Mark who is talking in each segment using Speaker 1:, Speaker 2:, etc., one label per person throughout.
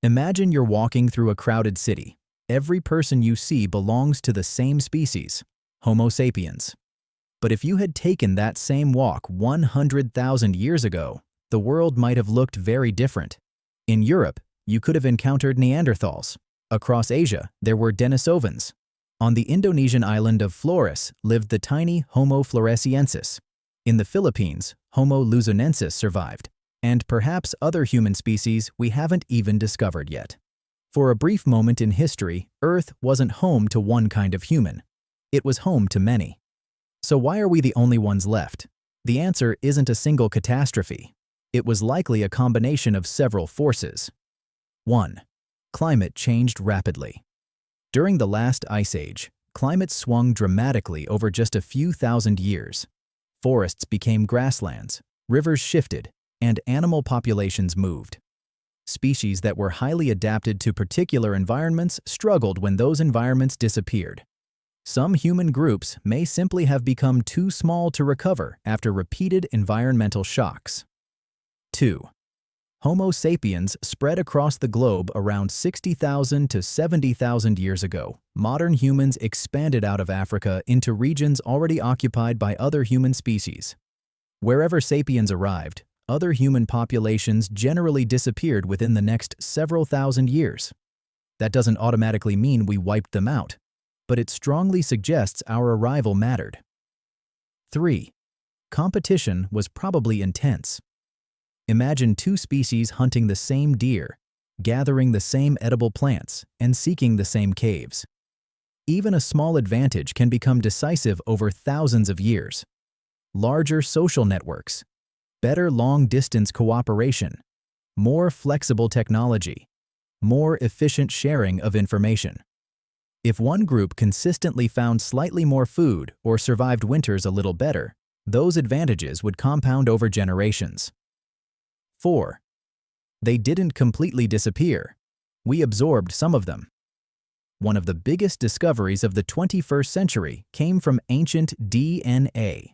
Speaker 1: Imagine you're walking through a crowded city. Every person you see belongs to the same species, Homo sapiens. But if you had taken that same walk 100,000 years ago, the world might have looked very different. In Europe, you could have encountered Neanderthals. Across Asia, there were Denisovans. On the Indonesian island of Flores lived the tiny Homo floresiensis. In the Philippines, Homo luzonensis survived, and perhaps other human species we haven't even discovered yet. For a brief moment in history, Earth wasn't home to one kind of human. It was home to many. So why are we the only ones left? The answer isn't a single catastrophe. It was likely a combination of several forces. 1. Climate changed rapidly. During the last ice age, climate swung dramatically over just a few thousand years. Forests became grasslands, rivers shifted, and animal populations moved. Species that were highly adapted to particular environments struggled when those environments disappeared. Some human groups may simply have become too small to recover after repeated environmental shocks. 2. Homo sapiens spread across the globe around 60,000 to 70,000 years ago. Modern humans expanded out of Africa into regions already occupied by other human species. Wherever sapiens arrived, other human populations generally disappeared within the next several thousand years. That doesn't automatically mean we wiped them out, but it strongly suggests our arrival mattered. 3. Competition was probably intense. Imagine two species hunting the same deer, gathering the same edible plants, and seeking the same caves. Even a small advantage can become decisive over thousands of years. Larger social networks, better long-distance cooperation, more flexible technology, more efficient sharing of information. If one group consistently found slightly more food or survived winters a little better, those advantages would compound over generations. 4. They didn't completely disappear. We absorbed some of them. One of the biggest discoveries of the 21st century came from ancient DNA.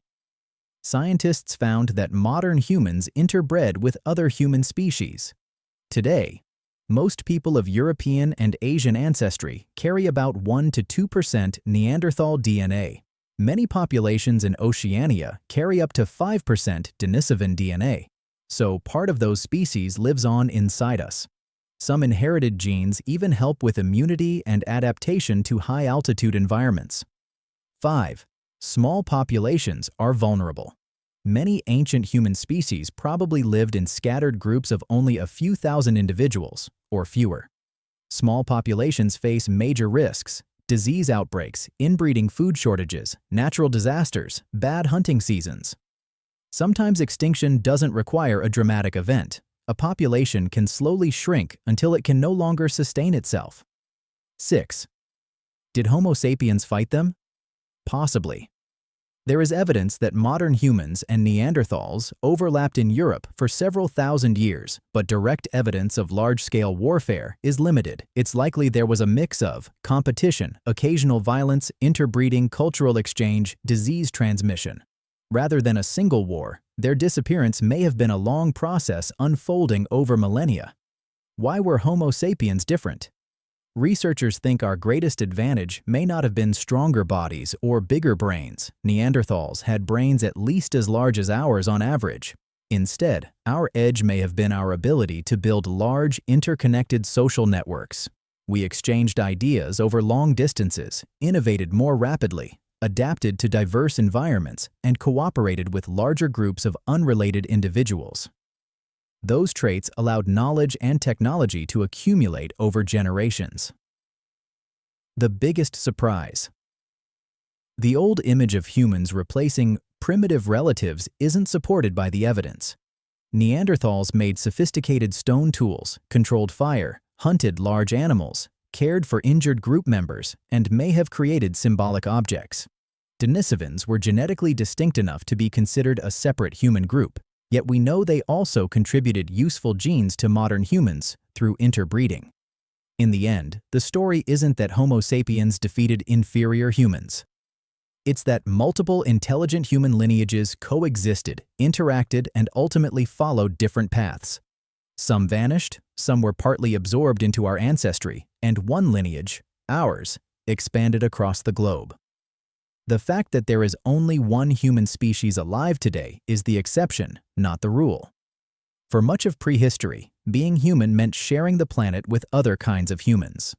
Speaker 1: Scientists found that modern humans interbred with other human species. Today, most people of European and Asian ancestry carry about 1 to 2% Neanderthal DNA. Many populations in Oceania carry up to 5% Denisovan DNA. So part of those species lives on inside us. Some inherited genes even help with immunity and adaptation to high-altitude environments. 5. Small populations are vulnerable. Many ancient human species probably lived in scattered groups of only a few thousand individuals, or fewer. Small populations face major risks: disease outbreaks, inbreeding food shortages, natural disasters, bad hunting seasons. Sometimes extinction doesn't require a dramatic event. A population can slowly shrink until it can no longer sustain itself. 6. Did Homo sapiens fight them? Possibly. There is evidence that modern humans and Neanderthals overlapped in Europe for several thousand years, but direct evidence of large-scale warfare is limited. It's likely there was a mix of competition, occasional violence, interbreeding, cultural exchange, disease transmission. Rather than a single war, their disappearance may have been a long process unfolding over millennia. Why were Homo sapiens different? Researchers think our greatest advantage may not have been stronger bodies or bigger brains. Neanderthals had brains at least as large as ours on average. Instead, our edge may have been our ability to build large, interconnected social networks. We exchanged ideas over long distances, innovated more rapidly, adapted to diverse environments, and cooperated with larger groups of unrelated individuals. Those traits allowed knowledge and technology to accumulate over generations. The biggest surprise. The old image of humans replacing primitive relatives isn't supported by the evidence. Neanderthals made sophisticated stone tools, controlled fire, hunted large animals, cared for injured group members, and may have created symbolic objects. Denisovans were genetically distinct enough to be considered a separate human group, yet we know they also contributed useful genes to modern humans through interbreeding. In the end, the story isn't that Homo sapiens defeated inferior humans. It's that multiple intelligent human lineages coexisted, interacted, and ultimately followed different paths. Some vanished, some were partly absorbed into our ancestry, and one lineage, ours, expanded across the globe. The fact that there is only one human species alive today is the exception, not the rule. For much of prehistory, being human meant sharing the planet with other kinds of humans.